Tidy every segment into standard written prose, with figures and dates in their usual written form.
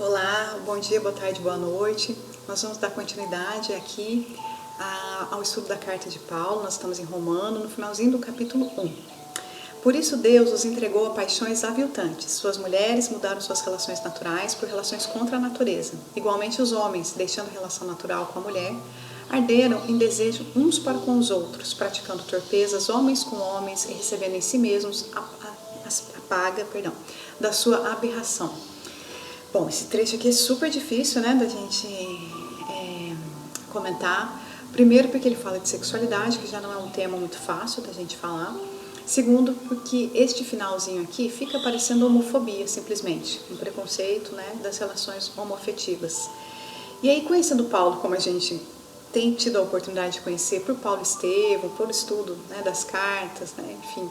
Olá, bom dia, boa tarde, boa noite. Nós vamos dar continuidade aqui ao estudo da carta de Paulo. Nós estamos em Romano, no finalzinho do capítulo 1. Por isso Deus os entregou a paixões aviltantes. Suas mulheres mudaram suas relações naturais por relações contra a natureza. Igualmente os homens, deixando a relação natural com a mulher, arderam em desejo uns para com os outros, praticando torpezas homens com homens e recebendo em si mesmos a paga da sua aberração. Bom, esse trecho aqui é super difícil, né, da gente comentar. Primeiro porque ele fala de sexualidade, que já não é um tema muito fácil da gente falar. Segundo, porque este finalzinho aqui fica parecendo homofobia, simplesmente. Um preconceito, né, das relações homoafetivas. E aí, conhecendo Paulo, como a gente tem tido a oportunidade de conhecer por Paulo Estevão, por estudo, né, das cartas, né, enfim,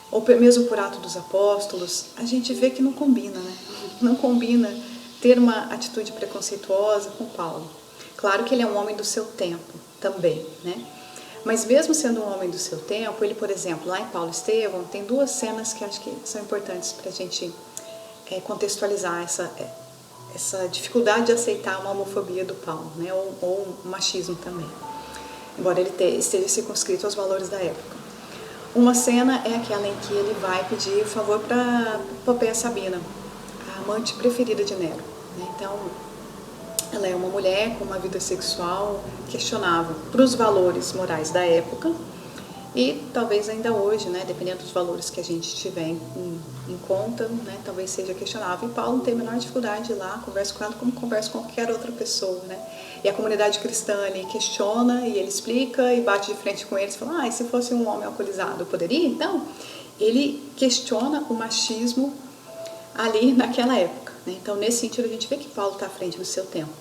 ou mesmo por Atos dos Apóstolos, a gente vê que não combina, né? Não combina ter uma atitude preconceituosa com Paulo. Claro que ele é um homem do seu tempo também, né? Mas mesmo sendo um homem do seu tempo, ele, por exemplo, lá em Paulo Estevão, tem duas cenas que acho que são importantes para a gente contextualizar essa dificuldade de aceitar uma homofobia do Paulo, né? Ou um machismo também, embora ele esteja circunscrito aos valores da época. Uma cena é aquela em que ele vai pedir favor para Popéia Sabina, a amante preferida de Nero. Então, ela é uma mulher com uma vida sexual questionável para os valores morais da época e talvez ainda hoje, né, dependendo dos valores que a gente tiver em conta, né, talvez seja questionável. E Paulo não tem a menor dificuldade de ir lá, conversa com ela como conversa com qualquer outra pessoa, né? E a comunidade cristã ali questiona e ele explica e bate de frente com eles e fala, e se fosse um homem alcoolizado, poderia? Então, ele questiona o machismo ali naquela época, né? Então, nesse sentido, a gente vê que Paulo está à frente do seu tempo.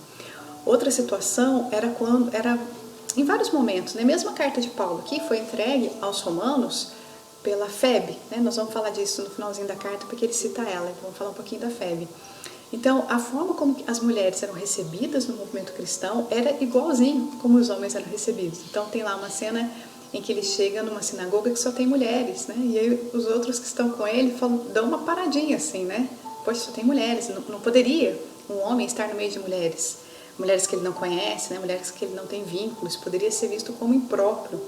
Outra situação era em vários momentos, né? Mesmo a carta de Paulo aqui foi entregue aos romanos pela Febe, né? Nós vamos falar disso no finalzinho da carta porque ele cita ela, então vamos falar um pouquinho da Febe. Então, a forma como as mulheres eram recebidas no movimento cristão era igualzinho como os homens eram recebidos. Então, tem lá uma cena em que ele chega numa sinagoga que só tem mulheres, né? E aí os outros que estão com ele dão uma paradinha assim, né? Poxa, só tem mulheres, não poderia um homem estar no meio de mulheres. Mulheres que ele não conhece, né? Mulheres que ele não tem vínculos, poderia ser visto como impróprio.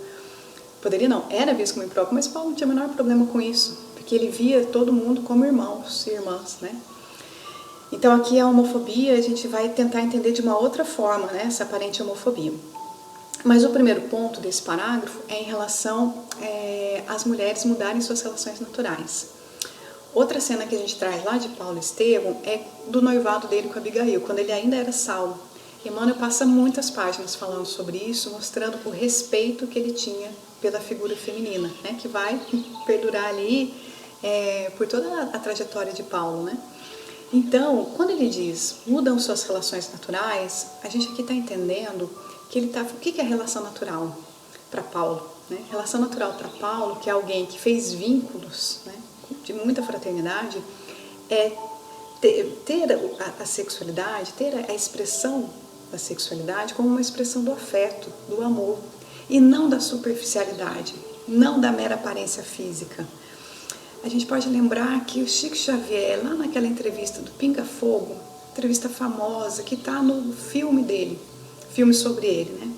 Poderia não, era visto como impróprio, mas Paulo não tinha o menor problema com isso, porque ele via todo mundo como irmãos e irmãs, né? Então aqui a homofobia a gente vai tentar entender de uma outra forma, né, essa aparente homofobia. Mas o primeiro ponto desse parágrafo é em relação às mulheres mudarem suas relações naturais. Outra cena que a gente traz lá de Paulo Estevão é do noivado dele com Abigail, quando ele ainda era Saulo. Emmanuel passa muitas páginas falando sobre isso, mostrando o respeito que ele tinha pela figura feminina, né, que vai perdurar ali por toda a trajetória de Paulo, né? Então, quando ele diz mudam suas relações naturais, a gente aqui está entendendo que o que é relação natural para Paulo, né? Relação natural para Paulo, que é alguém que fez vínculos, né, de muita fraternidade, é ter a sexualidade, ter a expressão da sexualidade como uma expressão do afeto, do amor, e não da superficialidade, não da mera aparência física. A gente pode lembrar que o Chico Xavier, lá naquela entrevista do Pinga Fogo, entrevista famosa, que está no filme dele, filme sobre ele, né?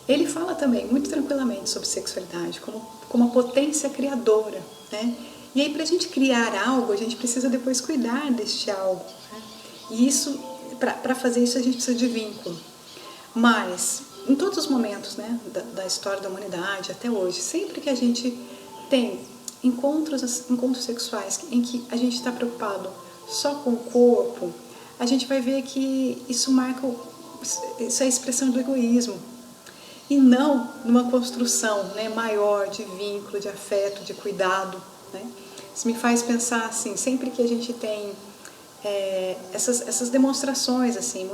Ele fala também muito tranquilamente sobre sexualidade, como uma potência criadora, né? E aí, para a gente criar algo, a gente precisa depois cuidar deste algo, né? E isso, para fazer isso, a gente precisa de vínculo. Mas, em todos os momentos, né, da história da humanidade, até hoje, sempre que a gente tem encontros sexuais em que a gente está preocupado só com o corpo, a gente vai ver que isso é a expressão do egoísmo e não numa construção, né, maior de vínculo, de afeto, de cuidado, né? Isso me faz pensar assim, sempre que a gente tem essas demonstrações assim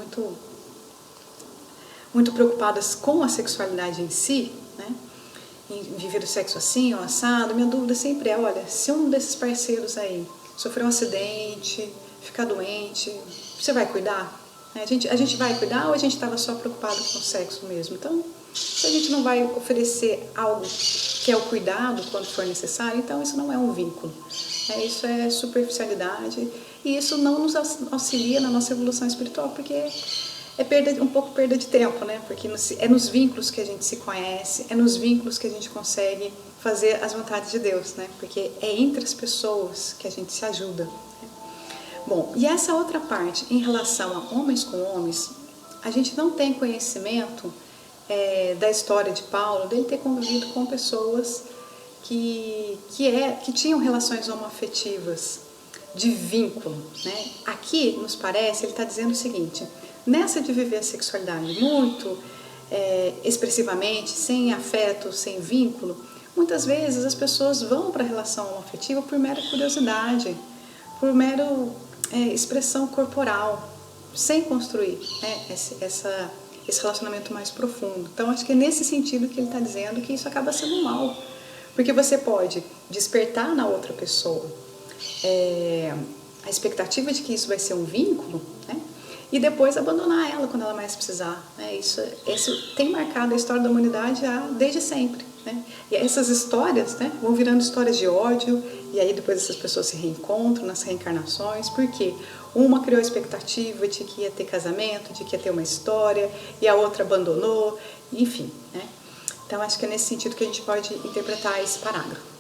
muito preocupadas com a sexualidade em si, né? Em viver o sexo assim ou assado, minha dúvida sempre é, olha, se um desses parceiros aí sofrer um acidente, ficar doente, você vai cuidar? A gente vai cuidar ou a gente estava só preocupado com o sexo mesmo? Então, se a gente não vai oferecer algo que é o cuidado quando for necessário, então isso não é um vínculo. Isso é superficialidade e isso não nos auxilia na nossa evolução espiritual, porque é um pouco perda de tempo, né? Porque é nos vínculos que a gente se conhece, é nos vínculos que a gente consegue fazer as vontades de Deus, né? Porque é entre as pessoas que a gente se ajuda. Né? Bom, e essa outra parte, em relação a homens com homens, a gente não tem conhecimento da história de Paulo, dele ter convivido com pessoas que tinham relações homoafetivas de vínculo, né? Aqui, nos parece, ele está dizendo o seguinte: nessa de viver a sexualidade muito expressivamente, sem afeto, sem vínculo, muitas vezes as pessoas vão para a relação homoafetiva por mera curiosidade, por mera expressão corporal, sem construir esse relacionamento mais profundo. Então, acho que é nesse sentido que ele está dizendo que isso acaba sendo mal. Porque você pode despertar na outra pessoa a expectativa de que isso vai ser um vínculo, né? E depois abandonar ela quando ela mais precisar. Né? Isso tem marcado a história da humanidade desde sempre. Né? E essas histórias, né, vão virando histórias de ódio, e aí depois essas pessoas se reencontram nas reencarnações, porque uma criou a expectativa de que ia ter casamento, de que ia ter uma história, e a outra abandonou, enfim. Né? Então, acho que é nesse sentido que a gente pode interpretar esse parágrafo.